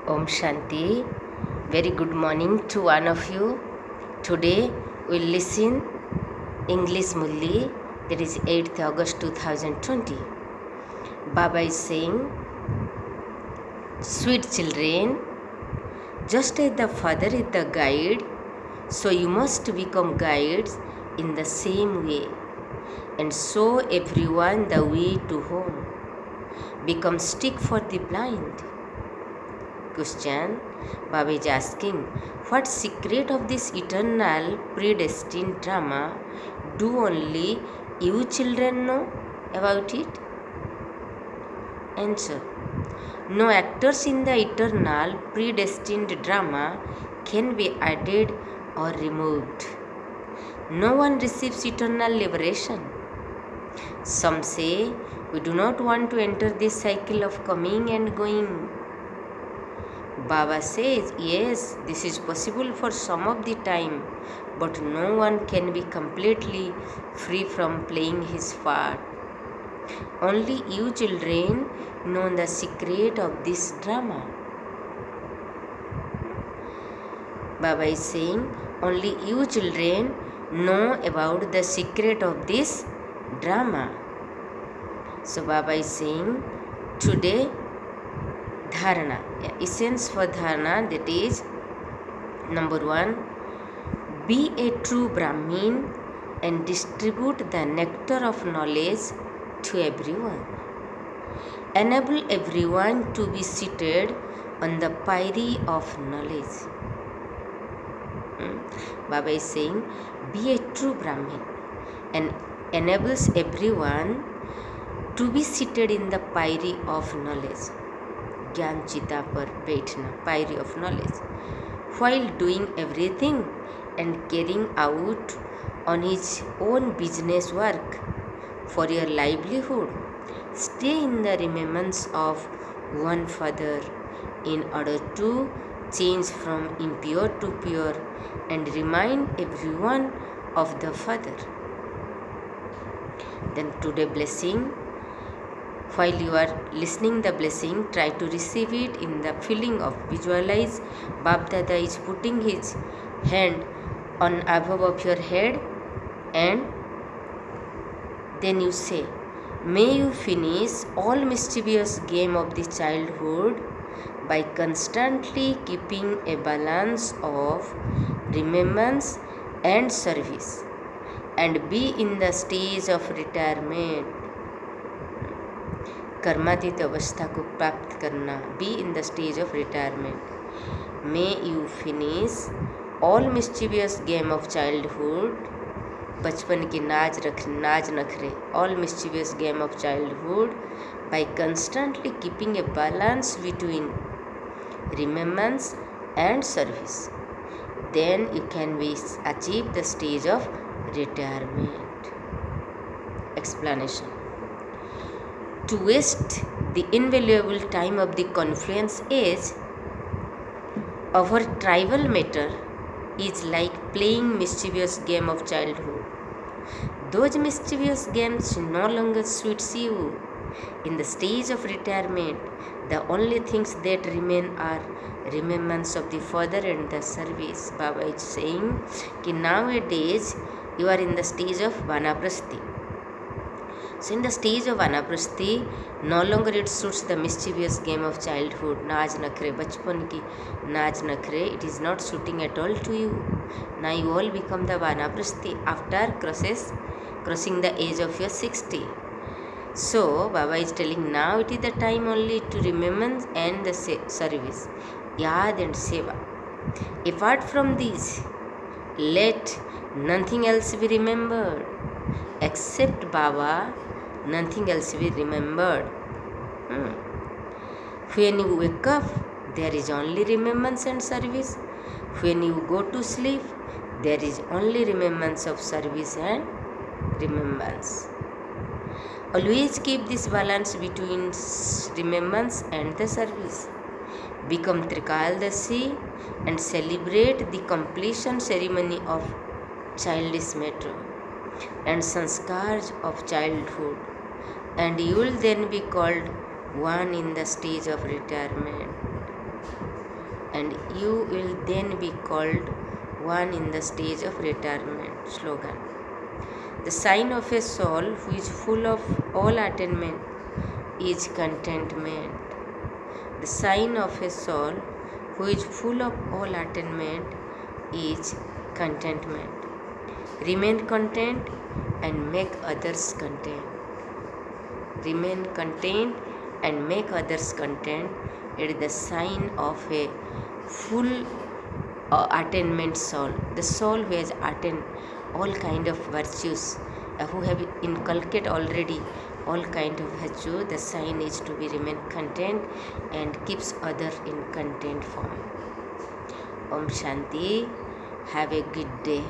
Om Shanti. Very good morning to one of you. Today we'll listen English Mulli, that is 8th August 2020. Baba is saying, sweet children, just as the father is the guide, so you must become guides in the same way, and show everyone the way to home. Become stick for the blind. Question. Baba is asking, what secret of this eternal predestined drama do only you children know about it? Answer. No actors in the eternal predestined drama can be added or removed. No one receives eternal liberation. Some say, we do not want to enter this cycle of coming and going. Baba says, yes, this is possible for some of the time, but no one can be completely free from playing his part. Only you children know the secret of this drama. Baba is saying, only you children know about the secret of this drama. So Baba is saying, today dharana, essence for dharana, that is, number 1, be a true Brahmin and distribute the nectar of knowledge to everyone. Enable everyone to be seated on the pyre of knowledge. Baba is saying, be a true Brahmin and enables everyone to be seated in the pyre of knowledge. Gyan chita par baithna, pyre of knowledge, while doing everything and carrying out on his own business work for your livelihood. Stay in the remembrance of one Father in order to change from impure to pure and remind everyone of the Father. Then today blessing. While you are listening the blessing, try to receive it in the feeling of visualize Bab Dada is putting his hand on above of your head, and then you say, may you finish all mischievous game of the childhood by constantly keeping a balance of remembrance and service, and be in the stage of retirement. कर्मातीत अवस्था को प्राप्त करना, be in the stage of retirement. May you finish all mischievous game of childhood, बचपन की नाज नखरे, all mischievous game of childhood by constantly keeping a balance between remembrance and service. Then you can be achieve the stage of retirement. Explanation. To waste the invaluable time of the confluence age over trivial matter is like playing mischievous game of childhood. Those mischievous games no longer suits you. In the stage of retirement, the only things that remain are remembrance of the Father and the service. Baba is saying that nowadays you are in the stage of vanaprasthi. So in the stage of vanaprasthi, no longer it suits the mischievous game of childhood, naaj nakhre, bachpan ki naaj nakhre, it is not suiting at all to you. Now you all become the vanaprasthi after crossing the age of your 60. So Baba is telling, now it is the time only to remembrance and the service, yad and seva. Apart from these, let nothing else be remembered. Except Baba, nothing else will be remembered. When you wake up, there is only remembrance and service. When you go to sleep, there is only remembrance of service and remembrance. Always keep this balance between remembrance and the service. Become Trikaldasi and celebrate the completion ceremony of childish matter and sanskars of childhood, and you will then be called one in the stage of retirement. and you will then be called one in the stage of retirement. Slogan. The sign of a soul who is full of all attainment is contentment. The sign of a soul who is full of all attainment is contentment. Remain content and make others content. Remain content and make others content. It is the sign of a full attainment soul. The soul who has attained all kind of virtues, who have inculcated already all kind of virtue. The sign is to be remain content and keeps other in content form. Om Shanti. Have a good day.